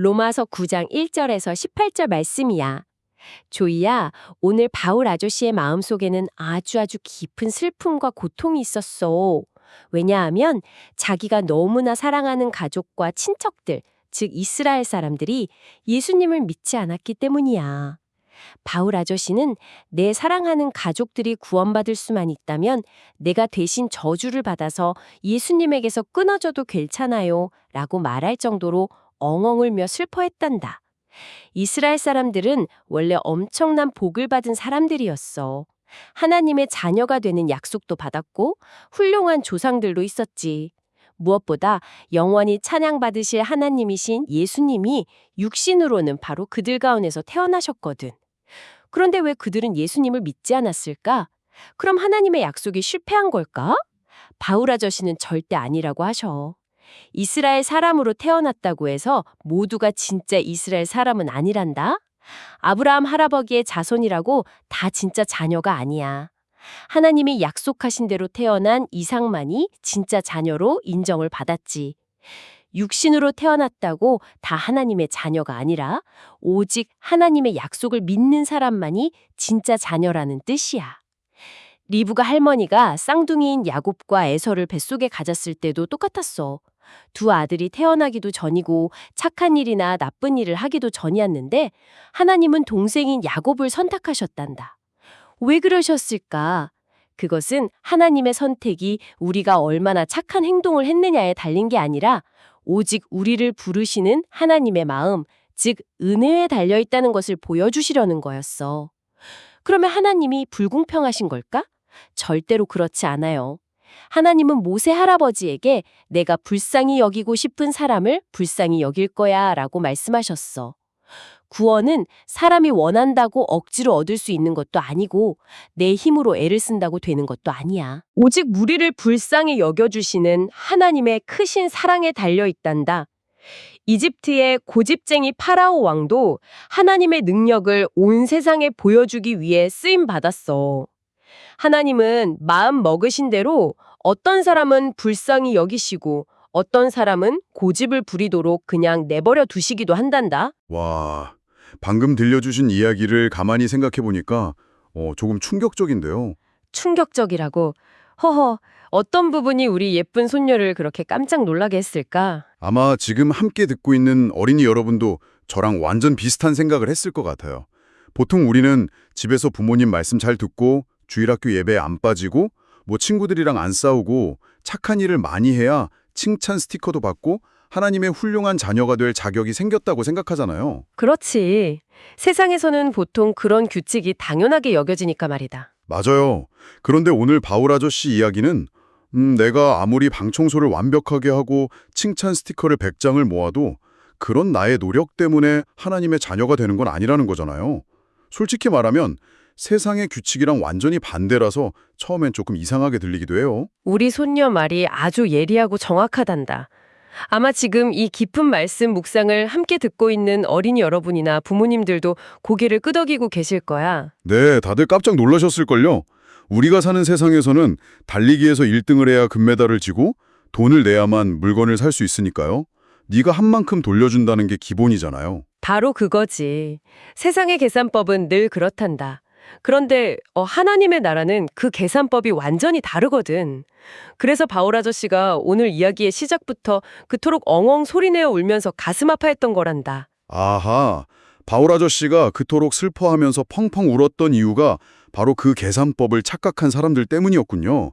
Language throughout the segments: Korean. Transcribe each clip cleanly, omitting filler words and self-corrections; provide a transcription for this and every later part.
로마서 9장 1절에서 18절 말씀이야. 조이야, 오늘 바울 아저씨의 마음속에는 아주 깊은 슬픔과 고통이 있었어. 왜냐하면 자기가 너무나 사랑하는 가족과 친척들, 즉 이스라엘 사람들이 예수님을 믿지 않았기 때문이야. 바울 아저씨는 내 사랑하는 가족들이 구원받을 수만 있다면 내가 대신 저주를 받아서 예수님에게서 끊어져도 괜찮아요 라고 말할 정도로 엉엉 울며 슬퍼했단다. 이스라엘 사람들은 원래 엄청난 복을 받은 사람들이었어. 하나님의 자녀가 되는 약속도 받았고 훌륭한 조상들도 있었지. 무엇보다 영원히 찬양받으실 하나님이신 예수님이 육신으로는 바로 그들 가운데서 태어나셨거든. 그런데 왜 그들은 예수님을 믿지 않았을까? 그럼 하나님의 약속이 실패한 걸까? 바울 아저씨는 절대 아니라고 하셔. 이스라엘 사람으로 태어났다고 해서 모두가 진짜 이스라엘 사람은 아니란다. 아브라함 할아버지의 자손이라고 다 진짜 자녀가 아니야. 하나님이 약속하신 대로 태어난 이삭만이 진짜 자녀로 인정을 받았지. 육신으로 태어났다고 다 하나님의 자녀가 아니라 오직 하나님의 약속을 믿는 사람만이 진짜 자녀라는 뜻이야. 리브가 할머니가 쌍둥이인 야곱과 에서를 뱃속에 가졌을 때도 똑같았어. 두 아들이 태어나기도 전이고 착한 일이나 나쁜 일을 하기도 전이었는데 하나님은 동생인 야곱을 선택하셨단다. 왜 그러셨을까? 그것은 하나님의 선택이 우리가 얼마나 착한 행동을 했느냐에 달린 게 아니라 오직 우리를 부르시는 하나님의 마음, 즉 은혜에 달려있다는 것을 보여주시려는 거였어. 그러면 하나님이 불공평하신 걸까? 절대로 그렇지 않아요. 하나님은 모세 할아버지에게 내가 불쌍히 여기고 싶은 사람을 불쌍히 여길 거야 라고 말씀하셨어. 구원은 사람이 원한다고 억지로 얻을 수 있는 것도 아니고 내 힘으로 애를 쓴다고 되는 것도 아니야. 오직 우리를 불쌍히 여겨주시는 하나님의 크신 사랑에 달려있단다. 이집트의 고집쟁이 파라오 왕도 하나님의 능력을 온 세상에 보여주기 위해 쓰임받았어. 하나님은 마음 먹으신 대로 어떤 사람은 불쌍히 여기시고 어떤 사람은 고집을 부리도록 그냥 내버려 두시기도 한단다. 와, 방금 들려주신 이야기를 가만히 생각해보니까 조금 충격적인데요. 충격적이라고. 허허, 어떤 부분이 우리 예쁜 손녀를 그렇게 깜짝 놀라게 했을까? 아마 지금 함께 듣고 있는 어린이 여러분도 저랑 완전 비슷한 생각을 했을 것 같아요. 보통 우리는 집에서 부모님 말씀 잘 듣고 주일학교 예배에 안 빠지고 친구들이랑 안 싸우고 착한 일을 많이 해야 칭찬 스티커도 받고 하나님의 훌륭한 자녀가 될 자격이 생겼다고 생각하잖아요. 그렇지. 세상에서는 보통 그런 규칙이 당연하게 여겨지니까 말이다. 맞아요. 그런데 오늘 바울 아저씨 이야기는 내가 아무리 방 청소를 완벽하게 하고 칭찬 스티커를 100장을 모아도 그런 나의 노력 때문에 하나님의 자녀가 되는 건 아니라는 거잖아요. 솔직히 말하면 세상의 규칙이랑 완전히 반대라서 처음엔 조금 이상하게 들리기도 해요. 우리 손녀 말이 아주 예리하고 정확하단다. 아마 지금 이 깊은 말씀 묵상을 함께 듣고 있는 어린이 여러분이나 부모님들도 고개를 끄덕이고 계실 거야. 네, 다들 깜짝 놀라셨을걸요. 우리가 사는 세상에서는 달리기에서 1등을 해야 금메달을 지고 돈을 내야만 물건을 살 수 있으니까요. 네가 한 만큼 돌려준다는 게 기본이잖아요. 바로 그거지. 세상의 계산법은 늘 그렇단다. 그런데 하나님의 나라는 그 계산법이 완전히 다르거든. 그래서 바울 아저씨가 오늘 이야기의 시작부터 그토록 엉엉 소리내어 울면서 가슴 아파했던 거란다. 아하, 바울 아저씨가 그토록 슬퍼하면서 펑펑 울었던 이유가 바로 그 계산법을 착각한 사람들 때문이었군요.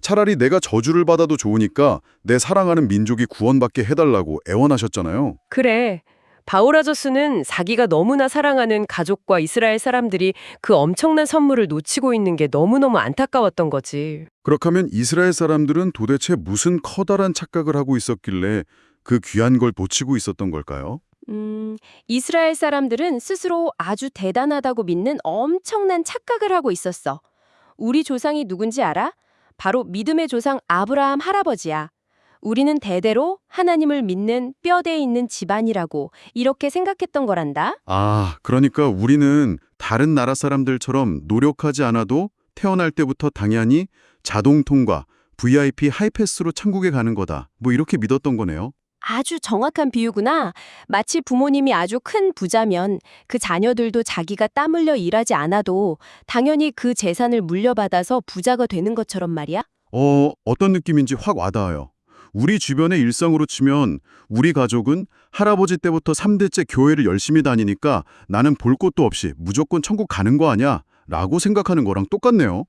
차라리 내가 저주를 받아도 좋으니까 내 사랑하는 민족이 구원받게 해달라고 애원하셨잖아요. 그래. 바울 아저씨는 자기가 너무나 사랑하는 가족과 이스라엘 사람들이 그 엄청난 선물을 놓치고 있는 게 너무너무 안타까웠던 거지. 그렇다면 이스라엘 사람들은 도대체 무슨 커다란 착각을 하고 있었길래 그 귀한 걸 놓치고 있었던 걸까요? 이스라엘 사람들은 스스로 아주 대단하다고 믿는 엄청난 착각을 하고 있었어. 우리 조상이 누군지 알아? 바로 믿음의 조상 아브라함 할아버지야. 우리는 대대로 하나님을 믿는 뼈대에 있는 집안이라고 이렇게 생각했던 거란다. 아, 그러니까 우리는 다른 나라 사람들처럼 노력하지 않아도 태어날 때부터 당연히 자동 통과, VIP 하이패스로 천국에 가는 거다. 이렇게 믿었던 거네요. 아주 정확한 비유구나. 마치 부모님이 아주 큰 부자면 그 자녀들도 자기가 땀 흘려 일하지 않아도 당연히 그 재산을 물려받아서 부자가 되는 것처럼 말이야. 어떤 느낌인지 확 와닿아요. 우리 주변의 일상으로 치면 우리 가족은 할아버지 때부터 3대째 교회를 열심히 다니니까 나는 볼 것도 없이 무조건 천국 가는 거 아니야? 라고 생각하는 거랑 똑같네요.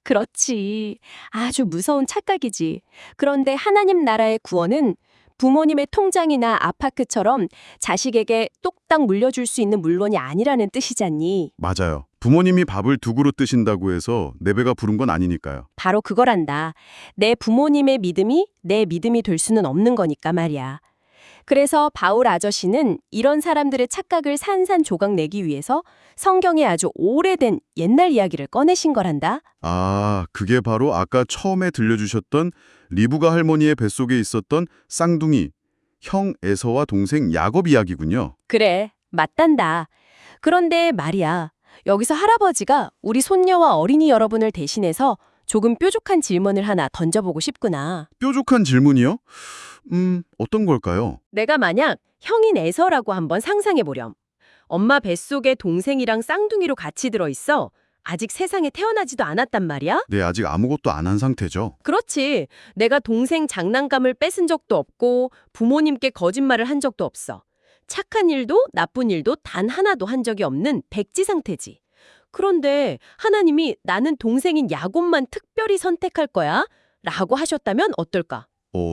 그렇지. 아주 무서운 착각이지. 그런데 하나님 나라의 구원은 부모님의 통장이나 아파트처럼 자식에게 똑딱 물려줄 수 있는 물건이 아니라는 뜻이잖니. 맞아요. 부모님이 밥을 두 그릇 드신다고 해서 내 배가 부른 건 아니니까요. 바로 그거란다. 내 부모님의 믿음이 내 믿음이 될 수는 없는 거니까 말이야. 그래서 바울 아저씨는 이런 사람들의 착각을 산산조각 내기 위해서 성경에 아주 오래된 옛날 이야기를 꺼내신 거란다. 아, 그게 바로 아까 처음에 들려주셨던 리브가 할머니의 뱃속에 있었던 쌍둥이, 형 에서와 동생 야곱 이야기군요. 그래, 맞단다. 그런데 말이야, 여기서 할아버지가 우리 손녀와 어린이 여러분을 대신해서 조금 뾰족한 질문을 하나 던져보고 싶구나. 뾰족한 질문이요? 어떤 걸까요? 내가 만약 형인 에서라고 한번 상상해보렴. 엄마 뱃속에 동생이랑 쌍둥이로 같이 들어있어. 아직 세상에 태어나지도 않았단 말이야? 네, 아직 아무것도 안 한 상태죠. 그렇지. 내가 동생 장난감을 뺏은 적도 없고 부모님께 거짓말을 한 적도 없어. 착한 일도 나쁜 일도 단 하나도 한 적이 없는 백지 상태지. 그런데 하나님이 나는 동생인 야곱만 특별히 선택할 거야 라고 하셨다면 어떨까?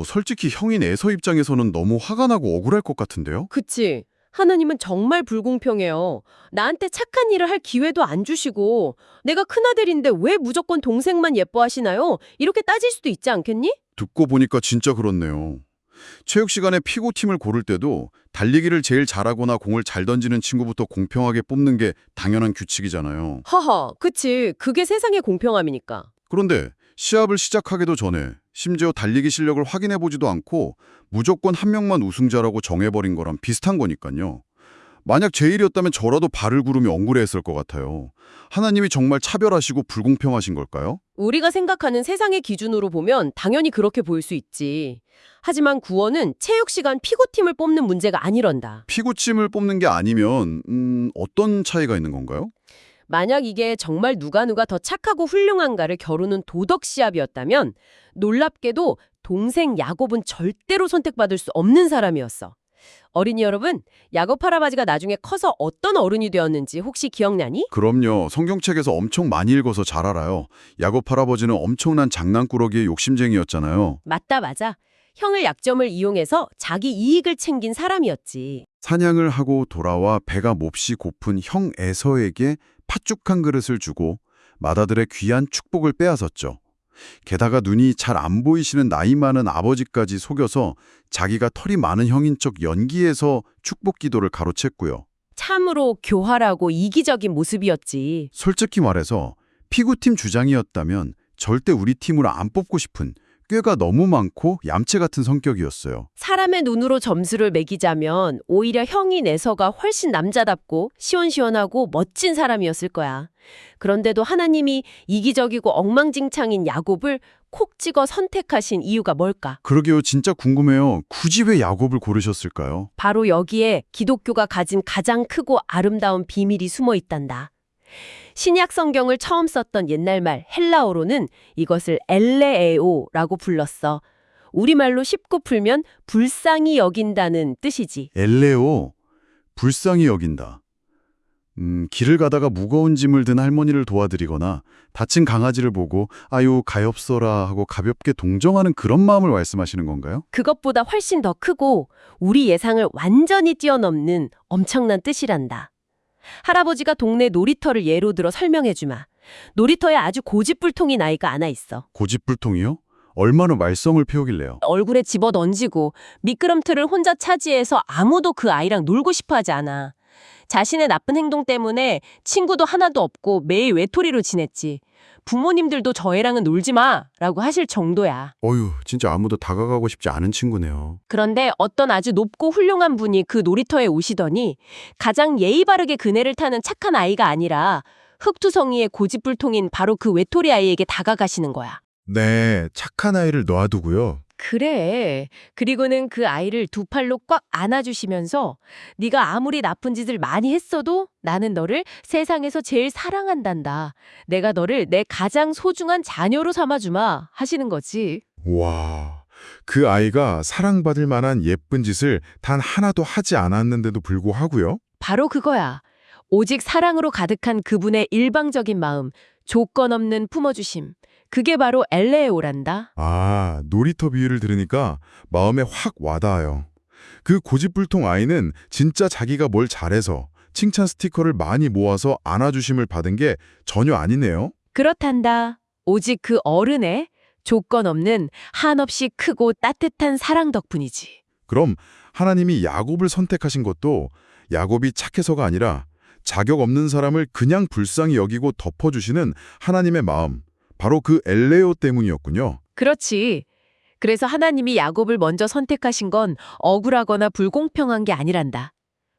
솔직히 형인 에서 입장에서는 너무 화가 나고 억울할 것 같은데요? 그치. 하나님은 정말 불공평해요. 나한테 착한 일을 할 기회도 안 주시고 내가 큰아들인데 왜 무조건 동생만 예뻐하시나요? 이렇게 따질 수도 있지 않겠니? 듣고 보니까 진짜 그렇네요. 체육 시간에 피고팀을 고를 때도 달리기를 제일 잘하거나 공을 잘 던지는 친구부터 공평하게 뽑는 게 당연한 규칙이잖아요. 하하, 그치. 그게 세상의 공평함이니까. 그런데 시합을 시작하기도 전에 심지어 달리기 실력을 확인해보지도 않고 무조건 한 명만 우승자라고 정해버린 거랑 비슷한 거니까요. 만약 제 일이었다면 저라도 발을 구르며 억울해했을 것 같아요. 하나님이 정말 차별하시고 불공평하신 걸까요? 우리가 생각하는 세상의 기준으로 보면 당연히 그렇게 보일 수 있지. 하지만 구원은 체육 시간 피고팀을 뽑는 문제가 아니란다. 피고침을 뽑는 게 아니면 어떤 차이가 있는 건가요? 만약 이게 정말 누가 더 착하고 훌륭한가를 겨루는 도덕 시합이었다면 놀랍게도 동생 야곱은 절대로 선택받을 수 없는 사람이었어. 어린이 여러분, 야곱 할아버지가 나중에 커서 어떤 어른이 되었는지 혹시 기억나니? 그럼요. 성경책에서 엄청 많이 읽어서 잘 알아요. 야곱 할아버지는 엄청난 장난꾸러기의 욕심쟁이였잖아요. 맞아. 형의 약점을 이용해서 자기 이익을 챙긴 사람이었지. 사냥을 하고 돌아와 배가 몹시 고픈 형 에서에게 팥죽한 그릇을 주고 맏아들의 귀한 축복을 빼앗았죠. 게다가 눈이 잘 안 보이시는 나이 많은 아버지까지 속여서 자기가 털이 많은 형인 척 연기해서 축복 기도를 가로챘고요. 참으로 교활하고 이기적인 모습이었지. 솔직히 말해서 피구팀 주장이었다면 절대 우리 팀으로 안 뽑고 싶은 꾀가 너무 많고 얌체 같은 성격이었어요. 사람의 눈으로 점수를 매기자면 오히려 형인 에서가 훨씬 남자답고 시원시원하고 멋진 사람이었을 거야. 그런데도 하나님이 이기적이고 엉망진창인 야곱을 콕 찍어 선택하신 이유가 뭘까? 그러게요. 진짜 궁금해요. 굳이 왜 야곱을 고르셨을까요? 바로 여기에 기독교가 가진 가장 크고 아름다운 비밀이 숨어 있단다. 신약 성경을 처음 썼던 옛날말 헬라어로는 이것을 엘레에오라고 불렀어. 우리말로 쉽고 풀면 불쌍히 여긴다는 뜻이지. 엘레오, 불쌍히 여긴다. 길을 가다가 무거운 짐을 든 할머니를 도와드리거나 다친 강아지를 보고 아유 가엾어라 하고 가볍게 동정하는 그런 마음을 말씀하시는 건가요? 그것보다 훨씬 더 크고 우리 예상을 완전히 뛰어넘는 엄청난 뜻이란다. 할아버지가 동네 놀이터를 예로 들어 설명해 주마. 놀이터에 아주 고집불통인 아이가 하나 있어. 고집불통이요? 얼마나 말썽을 피우길래요? 얼굴에 집어 던지고 미끄럼틀을 혼자 차지해서 아무도 그 아이랑 놀고 싶어 하지 않아. 자신의 나쁜 행동 때문에 친구도 하나도 없고 매일 외톨이로 지냈지. 부모님들도 저 애랑은 놀지 마 라고 하실 정도야. 어휴, 진짜 아무도 다가가고 싶지 않은 친구네요. 그런데 어떤 아주 높고 훌륭한 분이 그 놀이터에 오시더니 가장 예의 바르게 그네를 타는 착한 아이가 아니라 흑투성이의 고집불통인 바로 그 외톨이 아이에게 다가가시는 거야. 네, 착한 아이를 놔두고요. 그래. 그리고는 그 아이를 두 팔로 꽉 안아주시면서 네가 아무리 나쁜 짓을 많이 했어도 나는 너를 세상에서 제일 사랑한단다. 내가 너를 내 가장 소중한 자녀로 삼아주마 하시는 거지. 와, 그 아이가 사랑받을 만한 예쁜 짓을 단 하나도 하지 않았는데도 불구하고요? 바로 그거야. 오직 사랑으로 가득한 그분의 일방적인 마음, 조건 없는 품어주심. 그게 바로 엘레오란다. 아, 놀이터 비유를 들으니까 마음에 확 와닿아요. 그 고집불통 아이는 진짜 자기가 뭘 잘해서 칭찬 스티커를 많이 모아서 안아주심을 받은 게 전혀 아니네요. 그렇단다. 오직 그 어른의 조건 없는 한없이 크고 따뜻한 사랑 덕분이지. 그럼 하나님이 야곱을 선택하신 것도 야곱이 착해서가 아니라 자격 없는 사람을 그냥 불쌍히 여기고 덮어주시는 하나님의 마음, 바로 그 엘레오 때문이었군요. 그렇지. 그래서 하나님이 야곱을 먼저 선택하신 건 억울하거나 불공평한 게 아니란다.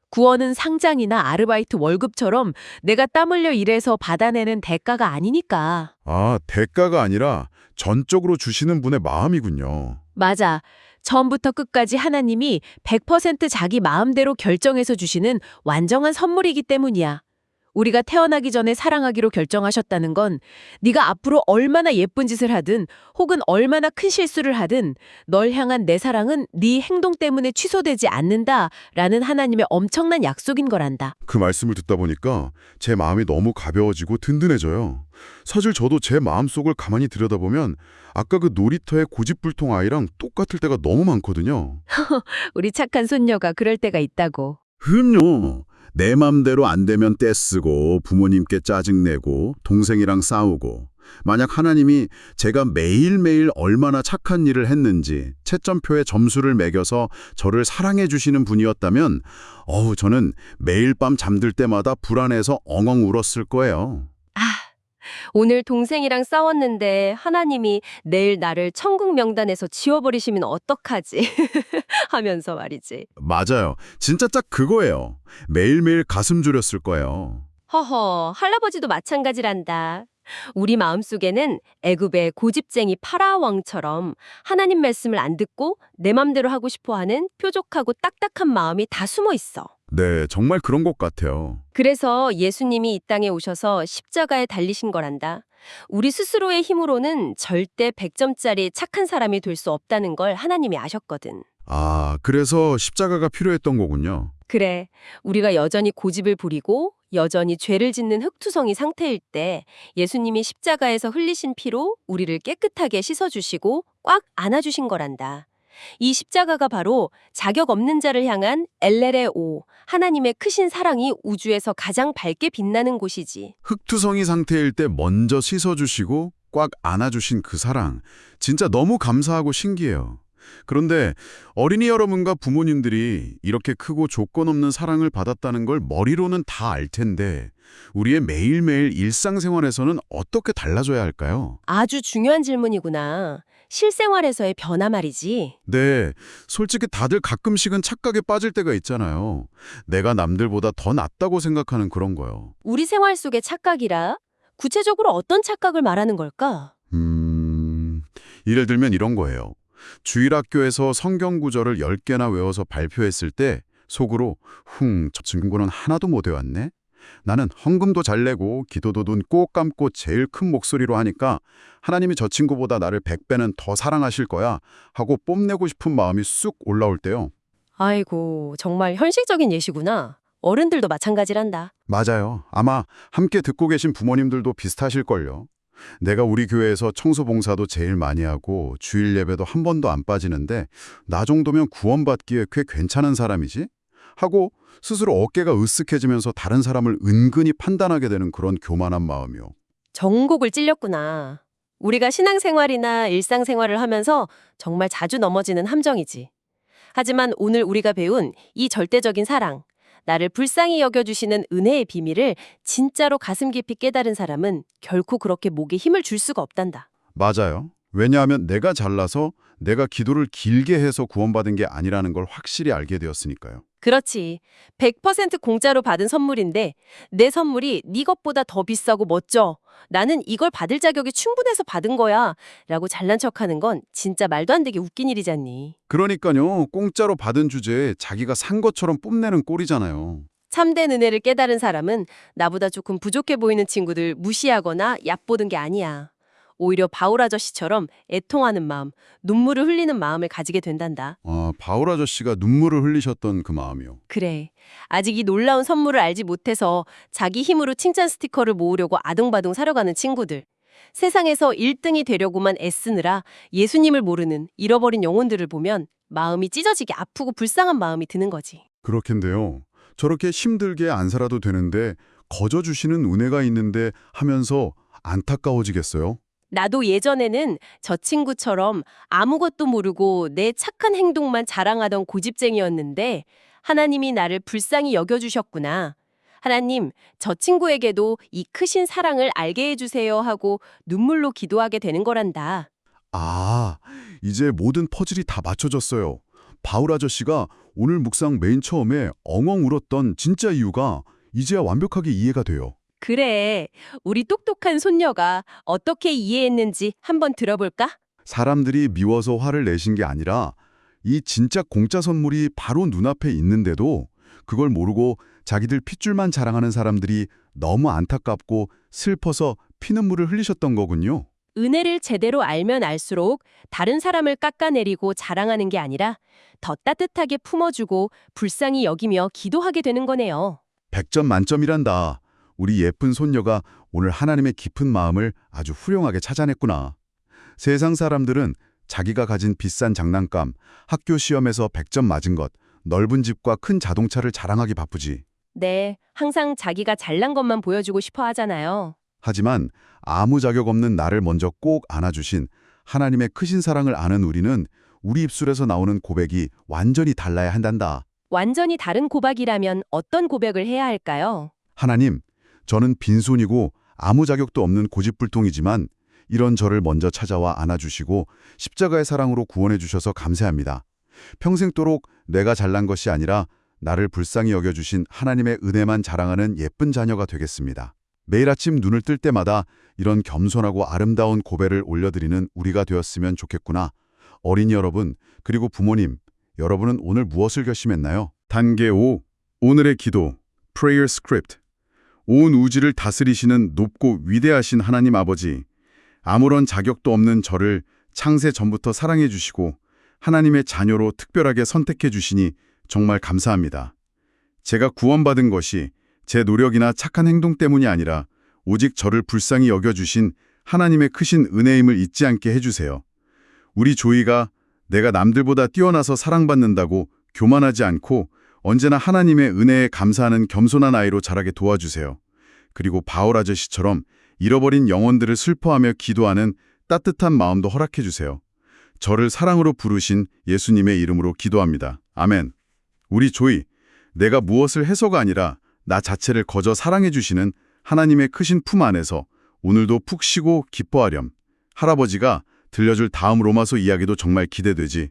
구원은 상장이나 아르바이트 월급처럼 내가 땀 흘려 일해서 받아내는 대가가 아니니까. 아, 대가가 아니라 전적으로 주시는 분의 마음이군요. 맞아. 처음부터 끝까지 하나님이 100% 자기 마음대로 결정해서 주시는 완전한 선물이기 때문이야. 우리가 태어나기 전에 사랑하기로 결정하셨다는 건 네가 앞으로 얼마나 예쁜 짓을 하든 혹은 얼마나 큰 실수를 하든 널 향한 내 사랑은 네 행동 때문에 취소되지 않는다라는 하나님의 엄청난 약속인 거란다. 그 말씀을 듣다 보니까 제 마음이 너무 가벼워지고 든든해져요. 사실 저도 제 마음속을 가만히 들여다보면 아까 그 놀이터의 고집불통 아이랑 똑같을 때가 너무 많거든요. 우리 착한 손녀가 그럴 때가 있다고. 그럼요. 내 맘대로 안 되면 떼쓰고 부모님께 짜증내고 동생이랑 싸우고 만약 하나님이 제가 매일매일 얼마나 착한 일을 했는지 채점표에 점수를 매겨서 저를 사랑해 주시는 분이었다면 저는 매일 밤 잠들 때마다 불안해서 엉엉 울었을 거예요. 오늘 동생이랑 싸웠는데 하나님이 내일 나를 천국 명단에서 지워버리시면 어떡하지? 하면서 말이지. 맞아요. 진짜 딱 그거예요. 매일매일 가슴 졸였을 거예요. 허허, 할아버지도 마찬가지란다. 우리 마음속에는 애굽의 고집쟁이 파라오 왕처럼 하나님 말씀을 안 듣고 내 맘대로 하고 싶어하는 뾰족하고 딱딱한 마음이 다 숨어 있어. 네, 정말 그런 것 같아요. 그래서 예수님이 이 땅에 오셔서 십자가에 달리신 거란다. 우리 스스로의 힘으로는 절대 100점짜리 착한 사람이 될 수 없다는 걸 하나님이 아셨거든. 아, 그래서 십자가가 필요했던 거군요. 그래, 우리가 여전히 고집을 부리고 여전히 죄를 짓는 흙투성이 상태일 때 예수님이 십자가에서 흘리신 피로 우리를 깨끗하게 씻어주시고 꽉 안아주신 거란다. 이 십자가가 바로 자격 없는 자를 향한 엘레레오, 하나님의 크신 사랑이 우주에서 가장 밝게 빛나는 곳이지. 흙투성이 상태일 때 먼저 씻어주시고 꽉 안아주신 그 사랑, 진짜 너무 감사하고 신기해요. 그런데 어린이 여러분과 부모님들이 이렇게 크고 조건 없는 사랑을 받았다는 걸 머리로는 다 알 텐데 우리의 매일매일 일상생활에서는 어떻게 달라져야 할까요? 아주 중요한 질문이구나. 실생활에서의 변화 말이지. 네, 솔직히 다들 가끔씩은 착각에 빠질 때가 있잖아요. 내가 남들보다 더 낫다고 생각하는 그런 거요. 우리 생활 속의 착각이라? 구체적으로 어떤 착각을 말하는 걸까? 예를 들면 이런 거예요. 주일학교에서 성경 구절을 10개나 외워서 발표했을 때 속으로 저 친구는 하나도 못 외웠네? 나는 헌금도 잘 내고 기도도 눈 꼭 감고 제일 큰 목소리로 하니까 하나님이 저 친구보다 나를 100배는 더 사랑하실 거야 하고 뽐내고 싶은 마음이 쑥 올라올 때요. 아이고, 정말 현실적인 예시구나. 어른들도 마찬가지란다. 맞아요. 아마 함께 듣고 계신 부모님들도 비슷하실걸요. 내가 우리 교회에서 청소봉사도 제일 많이 하고 주일 예배도 한 번도 안 빠지는데 나 정도면 구원받기에 꽤 괜찮은 사람이지? 하고 스스로 어깨가 으쓱해지면서 다른 사람을 은근히 판단하게 되는 그런 교만한 마음이요. 정곡을 찔렸구나. 우리가 신앙생활이나 일상생활을 하면서 정말 자주 넘어지는 함정이지. 하지만 오늘 우리가 배운 이 절대적인 사랑, 나를 불쌍히 여겨주시는 은혜의 비밀을 진짜로 가슴 깊이 깨달은 사람은 결코 그렇게 목에 힘을 줄 수가 없단다. 맞아요. 왜냐하면 내가 잘나서 내가 기도를 길게 해서 구원받은 게 아니라는 걸 확실히 알게 되었으니까요. 그렇지. 100% 공짜로 받은 선물인데 내 선물이 네 것보다 더 비싸고 멋져. 나는 이걸 받을 자격이 충분해서 받은 거야. 라고 잘난 척하는 건 진짜 말도 안 되게 웃긴 일이잖니. 그러니까요. 공짜로 받은 주제에 자기가 산 것처럼 뽐내는 꼴이잖아요. 참된 은혜를 깨달은 사람은 나보다 조금 부족해 보이는 친구들 무시하거나 얕보는 게 아니야. 오히려 바울 아저씨처럼 애통하는 마음, 눈물을 흘리는 마음을 가지게 된단다. 바울 아저씨가 눈물을 흘리셨던 그 마음이요. 그래. 아직 이 놀라운 선물을 알지 못해서 자기 힘으로 칭찬 스티커를 모으려고 아둥바둥 사러 가는 친구들. 세상에서 1등이 되려고만 애쓰느라 예수님을 모르는 잃어버린 영혼들을 보면 마음이 찢어지게 아프고 불쌍한 마음이 드는 거지. 그렇겠는데요. 저렇게 힘들게 안 살아도 되는데 거저 주시는 은혜가 있는데 하면서 안타까워지겠어요? 나도 예전에는 저 친구처럼 아무것도 모르고 내 착한 행동만 자랑하던 고집쟁이였는데 하나님이 나를 불쌍히 여겨주셨구나. 하나님, 저 친구에게도 이 크신 사랑을 알게 해주세요 하고 눈물로 기도하게 되는 거란다. 이제 모든 퍼즐이 다 맞춰졌어요. 바울 아저씨가 오늘 묵상 메인 처음에 엉엉 울었던 진짜 이유가 이제야 완벽하게 이해가 돼요. 그래, 우리 똑똑한 손녀가 어떻게 이해했는지 한번 들어볼까? 사람들이 미워서 화를 내신 게 아니라 이 진짜 공짜 선물이 바로 눈앞에 있는데도 그걸 모르고 자기들 핏줄만 자랑하는 사람들이 너무 안타깝고 슬퍼서 피눈물을 흘리셨던 거군요. 은혜를 제대로 알면 알수록 다른 사람을 깎아내리고 자랑하는 게 아니라 더 따뜻하게 품어주고 불쌍히 여기며 기도하게 되는 거네요. 100점 만점이란다. 우리 예쁜 손녀가 오늘 하나님의 깊은 마음을 아주 훌륭하게 찾아냈구나. 세상 사람들은 자기가 가진 비싼 장난감, 학교 시험에서 100점 맞은 것, 넓은 집과 큰 자동차를 자랑하기 바쁘지. 네, 항상 자기가 잘난 것만 보여주고 싶어 하잖아요. 하지만 아무 자격 없는 나를 먼저 꼭 안아주신 하나님의 크신 사랑을 아는 우리는 우리 입술에서 나오는 고백이 완전히 달라야 한단다. 완전히 다른 고백이라면 어떤 고백을 해야 할까요? 하나님, 저는 빈손이고 아무 자격도 없는 고집불통이지만 이런 저를 먼저 찾아와 안아주시고 십자가의 사랑으로 구원해 주셔서 감사합니다. 평생도록 내가 잘난 것이 아니라 나를 불쌍히 여겨주신 하나님의 은혜만 자랑하는 예쁜 자녀가 되겠습니다. 매일 아침 눈을 뜰 때마다 이런 겸손하고 아름다운 고백을 올려드리는 우리가 되었으면 좋겠구나. 어린이 여러분, 그리고 부모님, 여러분은 오늘 무엇을 결심했나요? 단계 5. 오늘의 기도. Prayer Script. 온 우주를 다스리시는 높고 위대하신 하나님 아버지, 아무런 자격도 없는 저를 창세 전부터 사랑해 주시고 하나님의 자녀로 특별하게 선택해 주시니 정말 감사합니다. 제가 구원받은 것이 제 노력이나 착한 행동 때문이 아니라 오직 저를 불쌍히 여겨주신 하나님의 크신 은혜임을 잊지 않게 해주세요. 우리 조이가 내가 남들보다 뛰어나서 사랑받는다고 교만하지 않고 언제나 하나님의 은혜에 감사하는 겸손한 아이로 자라게 도와주세요. 그리고 바울 아저씨처럼 잃어버린 영혼들을 슬퍼하며 기도하는 따뜻한 마음도 허락해 주세요. 저를 사랑으로 부르신 예수님의 이름으로 기도합니다. 아멘. 우리 조이, 내가 무엇을 해서가 아니라 나 자체를 거저 사랑해 주시는 하나님의 크신 품 안에서 오늘도 푹 쉬고 기뻐하렴. 할아버지가 들려줄 다음 로마서 이야기도 정말 기대되지.